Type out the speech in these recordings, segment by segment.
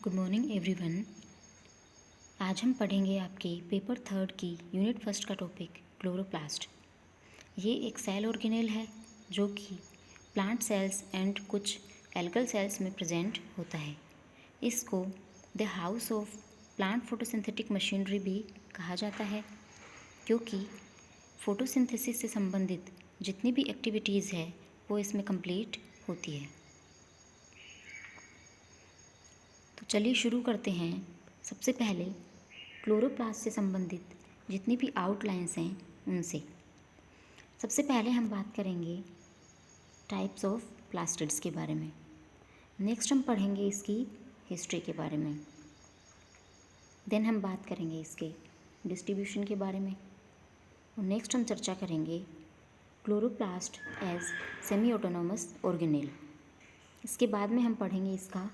Good morning everyone. आज हम पढ़ेंगे आपके पेपर थर्ड की यूनिट फर्स्ट का टॉपिक क्लोरोप्लास्ट। ये एक सेल ऑर्गेनेल है जो कि प्लांट सेल्स एंड कुछ एल्गल सेल्स में प्रेजेंट होता है। इसको the house of plant photosynthetic machinery भी कहा जाता है, क्योंकि फोटोसिंथेसिस से संबंधित जितनी भी एक्टिविटीज़ है वो इसमें कंप्लीट होती है। तो चलिए शुरू करते हैं। सबसे पहले क्लोरोप्लास्ट से संबंधित जितनी भी आउटलाइंस हैं उनसे। सबसे पहले हम बात करेंगे टाइप्स ऑफ प्लास्टिड्स के बारे में। नेक्स्ट हम पढ़ेंगे इसकी हिस्ट्री के बारे में। देन हम बात करेंगे इसके डिस्ट्रीब्यूशन के बारे में। और नेक्स्ट हम चर्चा करेंगे chloroplast as semi autonomous organelle. इसके बाद में हम पढ़ेंगे इसका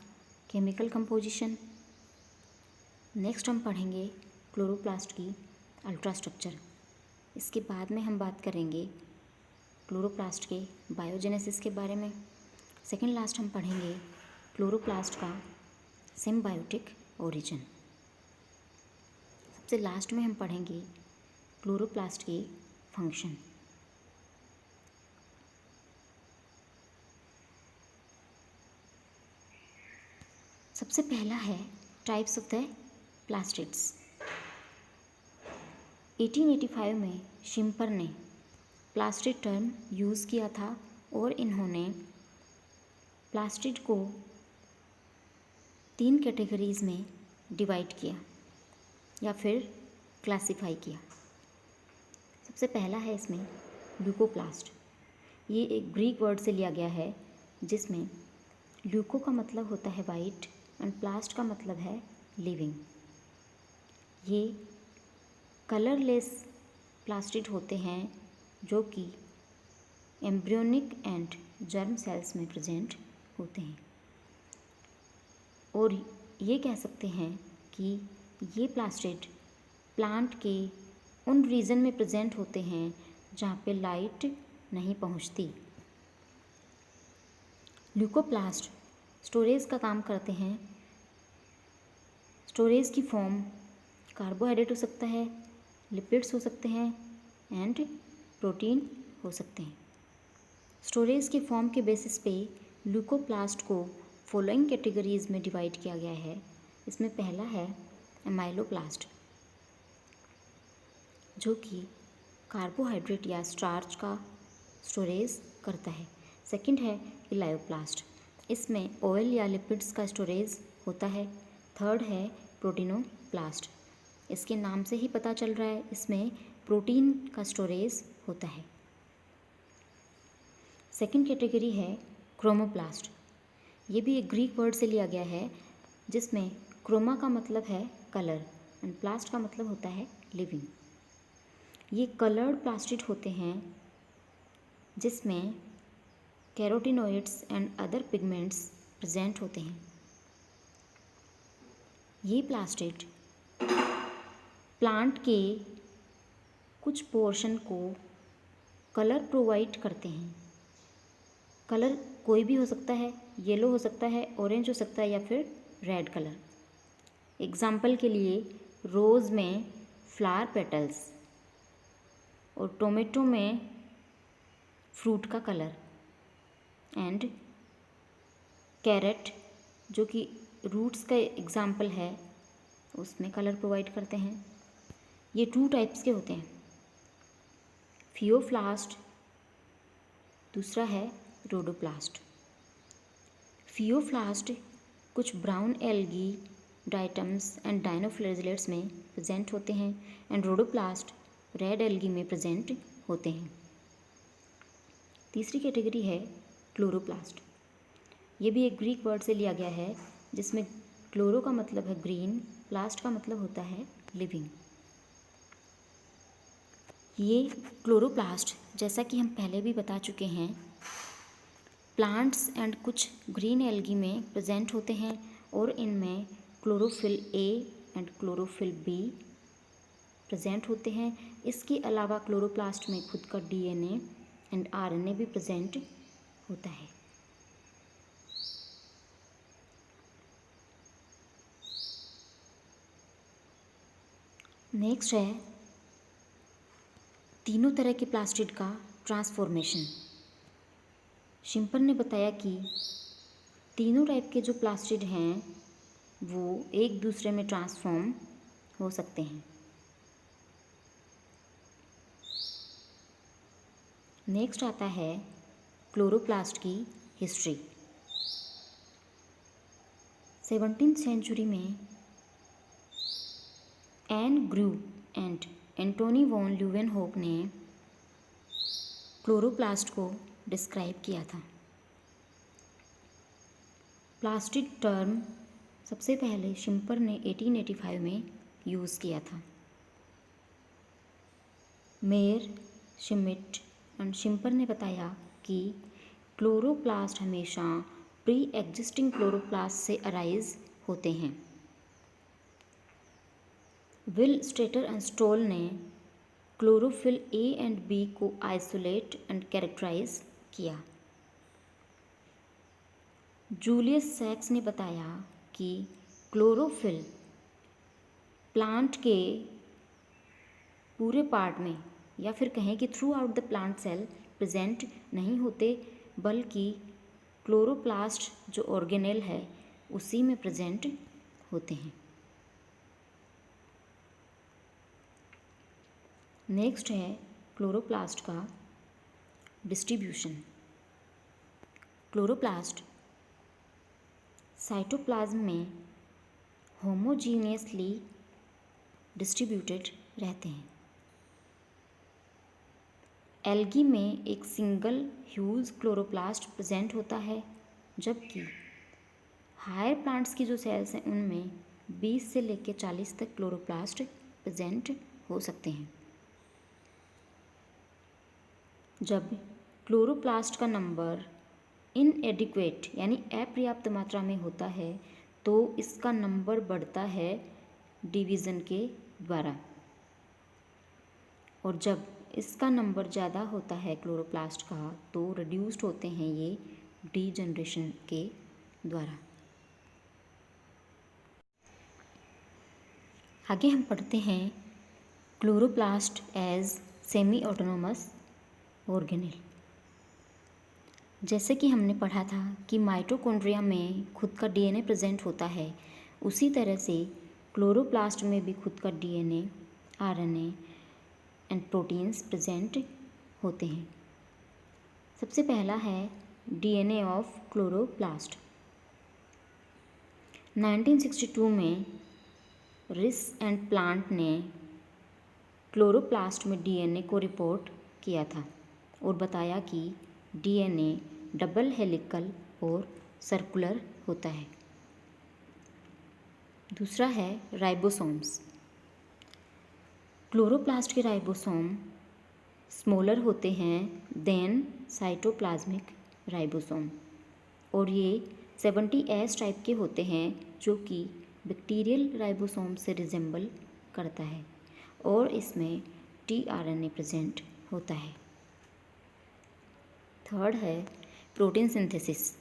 केमिकल कंपोजिशन। नेक्स्ट हम पढ़ेंगे क्लोरोप्लास्ट की अल्ट्रास्ट्रक्चर। इसके बाद में हम बात करेंगे क्लोरोप्लास्ट के बायोजेनेसिस के बारे में। सेकेंड लास्ट हम पढ़ेंगे क्लोरोप्लास्ट का सिम्बायोटिक ओरिजिन। सबसे लास्ट में हम पढ़ेंगे क्लोरोप्लास्ट के फंक्शन। सबसे पहला है टाइप्स ऑफ द प्लास्टिड्स। 1885 में शिम्पर ने प्लास्टिड टर्म यूज़ किया था और इन्होंने प्लास्टिड को 3 कैटेगरीज़ में डिवाइड किया या फिर क्लासिफाई किया। सबसे पहला है इसमें ल्यूकोप्लास्ट। ये एक ग्रीक वर्ड से लिया गया है जिसमें ल्यूको का मतलब होता है वाइट एंड प्लास्ट का मतलब है लिविंग। ये कलरलेस प्लास्टिड होते हैं जो कि एम्ब्रियोनिक एंड जर्म सेल्स में प्रेजेंट होते हैं। और ये कह सकते हैं कि ये प्लास्टिड प्लांट के उन रीजन में प्रेजेंट होते हैं जहाँ पे लाइट नहीं पहुँचती। ल्यूकोप्लास्ट स्टोरेज का काम करते हैं। स्टोरेज की फॉर्म कार्बोहाइड्रेट हो सकता है, लिपिड्स हो सकते हैं एंड प्रोटीन हो सकते हैं। स्टोरेज के फॉर्म के बेसिस पे ल्यूकोप्लास्ट को फॉलोइंग कैटेगरीज में डिवाइड किया गया है। इसमें पहला है एमाइलोप्लास्ट जो कि कार्बोहाइड्रेट या स्टार्च का स्टोरेज करता है। सेकंड है इलायोप्लास्ट, इसमें ऑयल या लिपिड्स का स्टोरेज होता है। थर्ड है प्रोटीनोप्लास्ट, इसके नाम से ही पता चल रहा है इसमें प्रोटीन का स्टोरेज होता है। सेकंड कैटेगरी है क्रोमोप्लास्ट। ये भी एक ग्रीक वर्ड से लिया गया है जिसमें क्रोमा का मतलब है कलर एंड प्लास्ट का मतलब होता है लिविंग। ये कलर्ड प्लास्टिड होते हैं जिसमें carotenoids and other pigments present होते हैं। ये प्लास्टिड प्लांट के कुछ पोर्शन को कलर प्रोवाइड करते हैं। कलर कोई भी हो सकता है, येलो हो सकता है, ऑरेंज हो सकता है या फिर रेड कलर। एग्जाम्पल के लिए रोज़ में फ्लावर पेटल्स और टोमेटो में फ्रूट का कलर एंड कैरेट जो कि रूट्स का एग्जाम्पल है उसमें कलर प्रोवाइड करते हैं। ये 2 टाइप्स के होते हैं, फियोप्लास्ट, दूसरा है रोडोप्लास्ट। फियोप्लास्ट कुछ ब्राउन एल्गी, डाइटम्स एंड डाइनोफ्लेजिलेट्स में प्रेजेंट होते हैं एंड रोडोप्लास्ट रेड एल्गी में प्रेजेंट होते हैं। तीसरी कैटेगरी है क्लोरोप्लास्ट। ये भी एक ग्रीक वर्ड से लिया गया है जिसमें क्लोरो का मतलब है ग्रीन, प्लास्ट का मतलब होता है लिविंग। ये क्लोरोप्लास्ट जैसा कि हम पहले भी बता चुके हैं प्लांट्स एंड कुछ ग्रीन एल्गी में प्रेजेंट होते हैं और इनमें chlorophyll A and chlorophyll be present होते हैं। इसके अलावा क्लोरोप्लास्ट में खुद का डीएनए एंड आरएनए भी प्रेजेंट होता है। नेक्स्ट है तीनों तरह के प्लास्टिड का ट्रांसफॉर्मेशन। शिम्पर ने बताया कि तीनों टाइप के जो प्लास्टिड हैं वो एक दूसरे में ट्रांसफॉर्म हो सकते हैं। नेक्स्ट आता है क्लोरोप्लास्ट की हिस्ट्री। 17th सेंचुरी में N Grew and Antonie van Leeuwenhoek ने क्लोरोप्लास्ट को डिस्क्राइब किया था। प्लास्टिड टर्म सबसे पहले शिम्पर ने 1885 में यूज़ किया था। मेयर, श्मिट एंड शिम्पर ने बताया कि क्लोरोप्लास्ट हमेशा प्री एग्जिस्टिंग क्लोरोप्लास्ट से अराइज होते हैं। विल स्ट्रेटर एंड स्टोल ने क्लोरोफिल ए एंड बी को आइसोलेट एंड कैरेक्टराइज किया। जूलियस सैक्स ने बताया कि क्लोरोफिल प्लांट के पूरे पार्ट में या फिर कहें कि throughout the plant cell present नहीं होते, बल्कि क्लोरोप्लास्ट जो ऑर्गेनेल है उसी में प्रेजेंट होते हैं। नेक्स्ट है क्लोरोप्लास्ट का डिस्ट्रीब्यूशन। क्लोरोप्लास्ट साइटोप्लाज्म में होमोजीनियसली डिस्ट्रीब्यूटेड रहते हैं। एल्गी में एक सिंगल ह्यूज क्लोरोप्लास्ट प्रेजेंट होता है, जबकि हायर प्लांट्स की जो सेल्स हैं उनमें 20 से लेकर 40 तक क्लोरोप्लास्ट प्रेजेंट हो सकते हैं। जब क्लोरोप्लास्ट का नंबर इनएडिक्वेट यानी अपर्याप्त मात्रा में होता है तो इसका नंबर बढ़ता है डिवीज़न के द्वारा, और जब इसका नंबर ज़्यादा होता है क्लोरोप्लास्ट का तो रिड्यूस्ड होते हैं ये डीजनरेशन के द्वारा। आगे हम पढ़ते हैं chloroplast as semi autonomous organelle. जैसे कि हमने पढ़ा था कि माइटोकॉन्ड्रिया में खुद का डीएनए प्रेजेंट होता है, उसी तरह से क्लोरोप्लास्ट में भी खुद का DNA, RNA and proteins present होते हैं। सबसे पहला है डीएनए ऑफ क्लोरोप्लास्ट। 1962 में रिस एंड प्लांट ने क्लोरोप्लास्ट में डीएनए को रिपोर्ट किया था और बताया कि डीएनए डबल हेलिकल और सर्कुलर होता है। दूसरा है राइबोसोम्स। क्लोरोप्लास्ट के राइबोसोम स्मॉलर होते हैं देन साइटोप्लाज्मिक राइबोसोम, और ये 70S टाइप के होते हैं जो कि बैक्टीरियल राइबोसोम से रिजेंबल करता है, और इसमें tRNA प्रेजेंट होता है। थर्ड है प्रोटीन सिंथेसिस।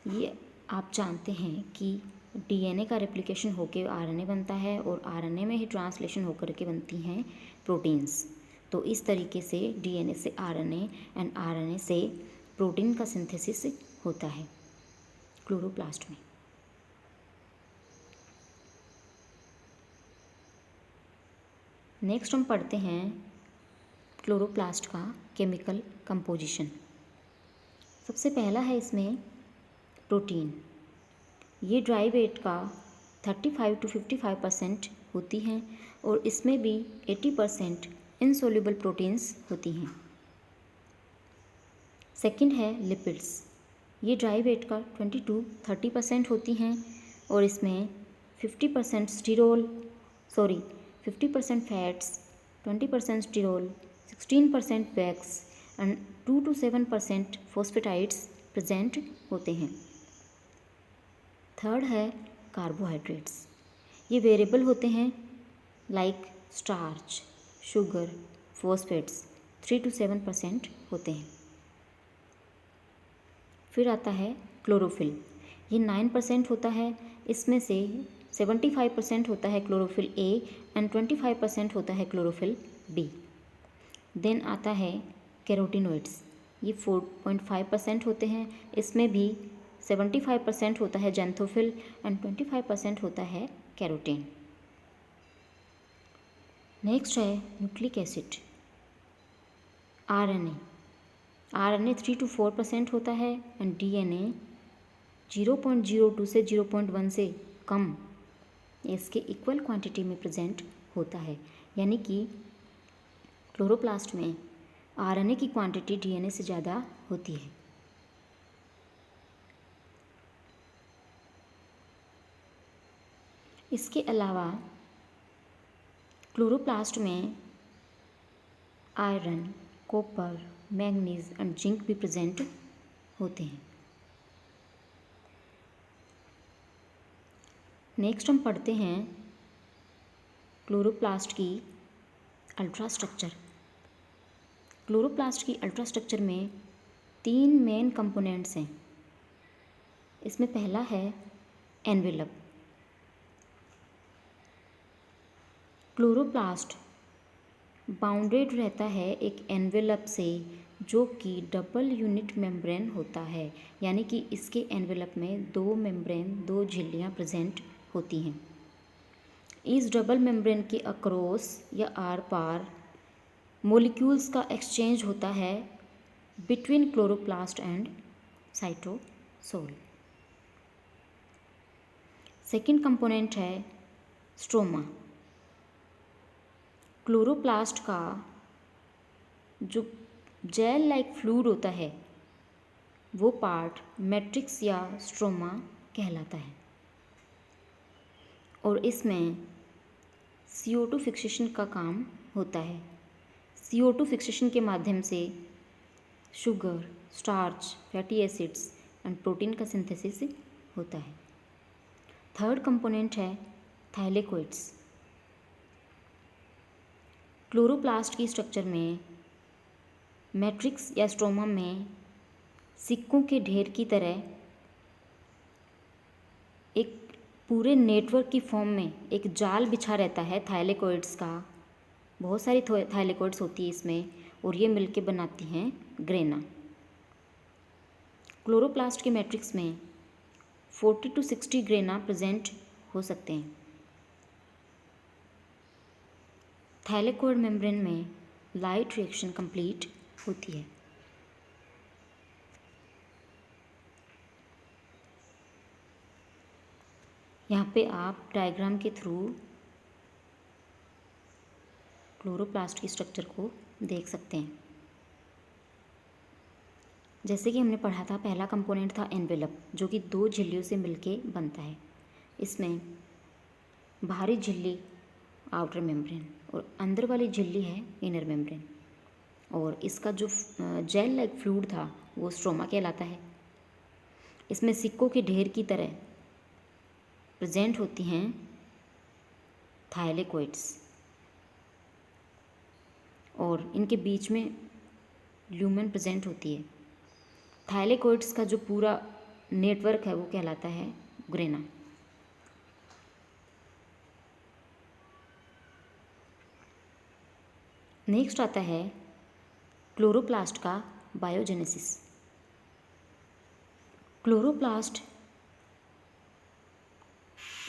ये आप जानते हैं कि डीएनए का रेप्लिकेशन होकर आरएनए बनता है और आरएनए में ही ट्रांसलेशन होकर के बनती हैं प्रोटीन्स। तो इस तरीके से डीएनए से आरएनए एंड आरएनए से प्रोटीन का सिंथेसिस होता है क्लोरोप्लास्ट में। नेक्स्ट हम पढ़ते हैं क्लोरोप्लास्ट का केमिकल कंपोजिशन। सबसे पहला है इसमें प्रोटीन। ये ड्राई वेट का 35 to 55% होती हैं और इसमें भी 80% इनसोल्यूबल प्रोटीन्स होती हैं। सेकंड है लिपिड्स। ये ड्राई वेट का 20 to 30% होती हैं और इसमें 50% fats, 20% sterol, 16% wax and 2 to 7% phosphatides present होते हैं। थर्ड है कार्बोहाइड्रेट्स। ये वेरिएबल होते हैं like starch, sugar, phosphates 3 to 7% होते हैं। फिर आता है क्लोरोफिल। ये 9% होता है। इसमें से 75% होता है क्लोरोफिल ए एंड 25% होता है क्लोरोफिल बी। देन आता है कैरोटिनोइड्स, ये 4.5% होते हैं। इसमें भी 75% होता है जैंथोफिल एंड 25% होता है कैरोटीन। नेक्स्ट है nucleic acid, RNA. RNA 3 to 4% होता है एंड डीएनए 0.02 से 0.1 से कम इसके इक्वल क्वांटिटी में प्रेजेंट होता है, यानी कि क्लोरोप्लास्ट में आरएनए की क्वांटिटी डीएनए से ज़्यादा होती है। इसके अलावा क्लोरोप्लास्ट में iron, copper, manganese and zinc भी प्रेजेंट होते हैं। नेक्स्ट हम पढ़ते हैं क्लोरोप्लास्ट की अल्ट्रा स्ट्रक्चर। क्लोरोप्लास्ट की अल्ट्रा स्ट्रक्चर में 3 मेन कंपोनेंट्स हैं। इसमें पहला है एनवेलप। क्लोरोप्लास्ट बाउंडेड रहता है एक एनवेलप से जो कि डबल यूनिट मेम्ब्रेन होता है, यानी कि इसके एनवेलप में 2 मेम्ब्रेन, 2 झिल्लियाँ प्रेजेंट होती हैं। इस डबल मेम्ब्रेन के अक्रॉस या आर पार मॉलिक्यूल्स का एक्सचेंज होता है between chloroplast and cytosol. Second component है स्ट्रोमा। क्लोरोप्लास्ट का जो जेल लाइक फ्लूइड होता है वो पार्ट मैट्रिक्स या स्ट्रोमा कहलाता है और इसमें CO2 फिक्सेशन का काम होता है। CO2 फिक्सेशन के माध्यम से sugar, starch, fatty acids and protein का सिंथेसिस होता है। थर्ड कंपोनेंट है थाइलेकोइड्स। क्लोरोप्लास्ट की स्ट्रक्चर में मैट्रिक्स या स्ट्रोमा में सिक्कों के ढेर की तरह एक पूरे नेटवर्क की फॉर्म में एक जाल बिछा रहता है थाइलेकोइड्स का। बहुत सारी थाइलेकोइड्स होती है इसमें और ये मिलके बनाती हैं ग्रेना। क्लोरोप्लास्ट के मैट्रिक्स में 40 to 60 ग्रेना प्रेजेंट हो सकते हैं। थाइलेकोइड मेम्ब्रेन में लाइट रिएक्शन कंप्लीट होती है। यहाँ पे आप डायग्राम के थ्रू क्लोरोप्लास्ट की स्ट्रक्चर को देख सकते हैं। जैसे कि हमने पढ़ा था, पहला कंपोनेंट था एनवेलप जो कि 2 झिल्लियों से मिलके बनता है। इसमें बाहरी झिल्ली आउटर मेम्ब्रेन और अंदर वाली झिल्ली है इनर मेम्ब्रेन, और इसका जो जेल लाइक फ्लूइड था वो स्ट्रोमा कहलाता है। इसमें सिक्कों के ढेर की तरह प्रेजेंट होती हैं थाइलेकोइड्स और इनके बीच में ल्यूमेन प्रेजेंट होती है। थाइलेकोइड्स का जो पूरा नेटवर्क है वो कहलाता है ग्रेना। नेक्स्ट आता है क्लोरोप्लास्ट का biogenesis. Chloroplast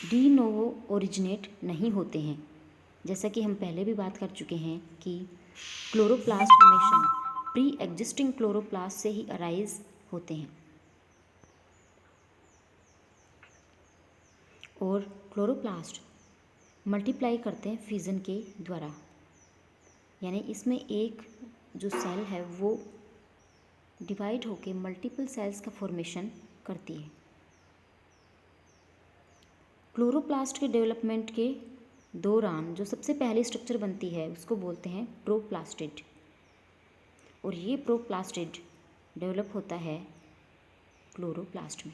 de novo originate नहीं होते हैं। जैसा कि हम पहले भी बात कर चुके हैं कि क्लोरोप्लास्ट हमेशा प्री एग्जिस्टिंग क्लोरोप्लास्ट से ही अराइज होते हैं और क्लोरोप्लास्ट मल्टीप्लाई करते हैं फिजन के द्वारा, यानी इसमें एक जो सेल है वो डिवाइड होकर मल्टीपल सेल्स का फॉर्मेशन करती है। क्लोरोप्लास्ट के डेवलपमेंट के दौरान जो सबसे पहली स्ट्रक्चर बनती है उसको बोलते हैं प्रोप्लास्टिड, और ये प्रोप्लास्टिड डेवलप होता है क्लोरोप्लास्ट में।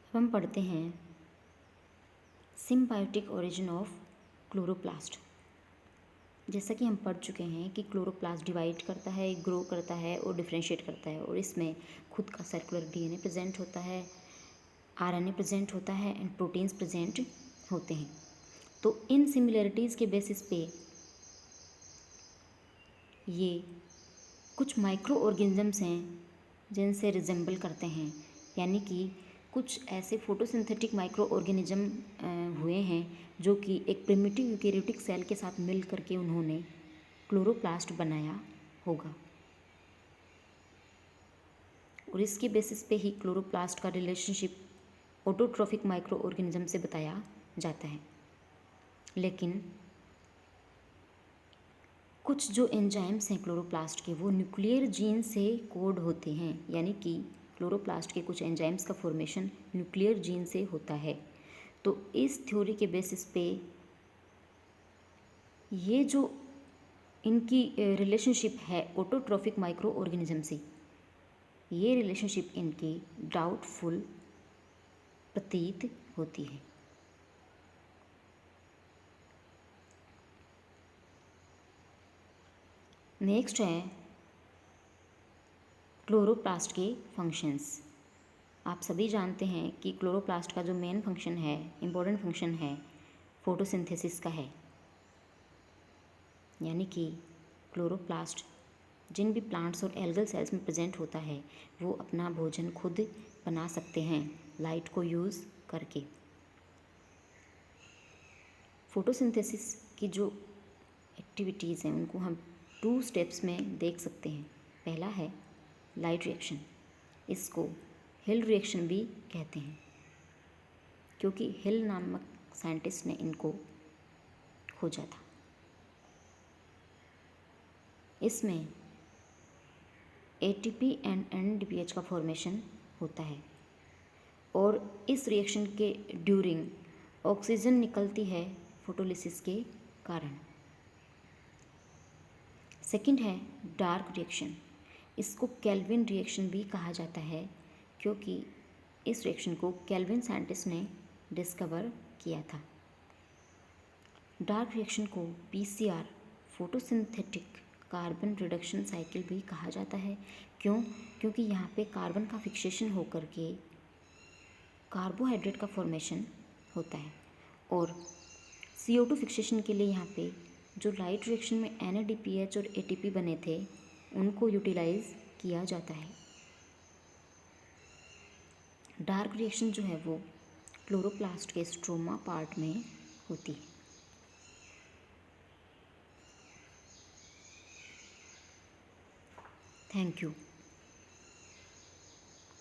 अब हम पढ़ते हैं सिम्बायोटिक ओरिजिन ऑफ क्लोरोप्लास्ट। जैसा कि हम पढ़ चुके हैं कि क्लोरोप्लास्ट डिवाइड करता है, ग्रो करता है और डिफ्रेंशिएट करता है, और इसमें खुद का सर्कुलर डीएनए प्रेजेंट होता है, आरएनए प्रेजेंट होता है एंड प्रोटीन्स प्रेजेंट होते हैं। तो इन सिमिलरिटीज़ के बेसिस पे ये कुछ माइक्रो ऑर्गेनिजम्स हैं जिनसे रिजेंबल करते हैं, यानी कि कुछ ऐसे फोटोसिंथेटिक माइक्रो ऑर्गेनिज्म हुए हैं जो कि एक प्रिमिटिव यूकेरियोटिक सेल के साथ मिल करके उन्होंने क्लोरोप्लास्ट बनाया होगा, और इसके बेसिस पे ही क्लोरोप्लास्ट का रिलेशनशिप ऑटोट्रोफिक माइक्रो ऑर्गेनिज्म से बताया जाता है। लेकिन कुछ जो एंजाइम्स हैं क्लोरोप्लास्ट के वो न्यूक्लियर जीन से कोड होते हैं, यानी कि क्लोरोप्लास्ट के कुछ एंजाइम्स का फॉर्मेशन न्यूक्लियर जीन से होता है। तो इस थ्योरी के बेसिस पे ये जो इनकी रिलेशनशिप है ऑटोट्रोफिक माइक्रो ऑर्गेनिज्म से, ये रिलेशनशिप इनकी डाउटफुल प्रतीत होती है। नेक्स्ट है क्लोरोप्लास्ट के फंक्शंस। आप सभी जानते हैं कि क्लोरोप्लास्ट का जो मेन फंक्शन है, इम्पोर्टेंट फंक्शन है, फोटोसिंथेसिस का है, यानी कि क्लोरोप्लास्ट जिन भी प्लांट्स और एल्गल सेल्स में प्रेजेंट होता है वो अपना भोजन खुद बना सकते हैं लाइट को यूज़ करके। फोटोसिंथेसिस की जो एक्टिविटीज़ हैं उनको हम 2 स्टेप्स में देख सकते हैं। पहला है लाइट रिएक्शन, इसको हिल रिएक्शन भी कहते हैं क्योंकि हिल नामक साइंटिस्ट ने इनको खोजा था। इसमें ATP एंड NADPH का फॉर्मेशन होता है और इस रिएक्शन के ड्यूरिंग ऑक्सीजन निकलती है फोटोलिसिस के कारण। सेकंड है डार्क रिएक्शन, इसको केल्विन रिएक्शन भी कहा जाता है क्योंकि इस रिएक्शन को केल्विन साइंटिस्ट ने डिस्कवर किया था। डार्क रिएक्शन को PCR photosynthetic carbon reduction cycle भी कहा जाता है। क्यों? क्योंकि यहाँ पे कार्बन का फिक्सेशन होकर के कार्बोहाइड्रेट का फॉर्मेशन होता है और CO2 फिक्सेशन के लिए यहाँ पे जो लाइट रिएक्शन में NADPH और ATP बने थे उनको यूटिलाइज किया जाता है। डार्क रिएक्शन जो है वो क्लोरोप्लास्ट के स्ट्रोमा पार्ट में होती है। Thank you.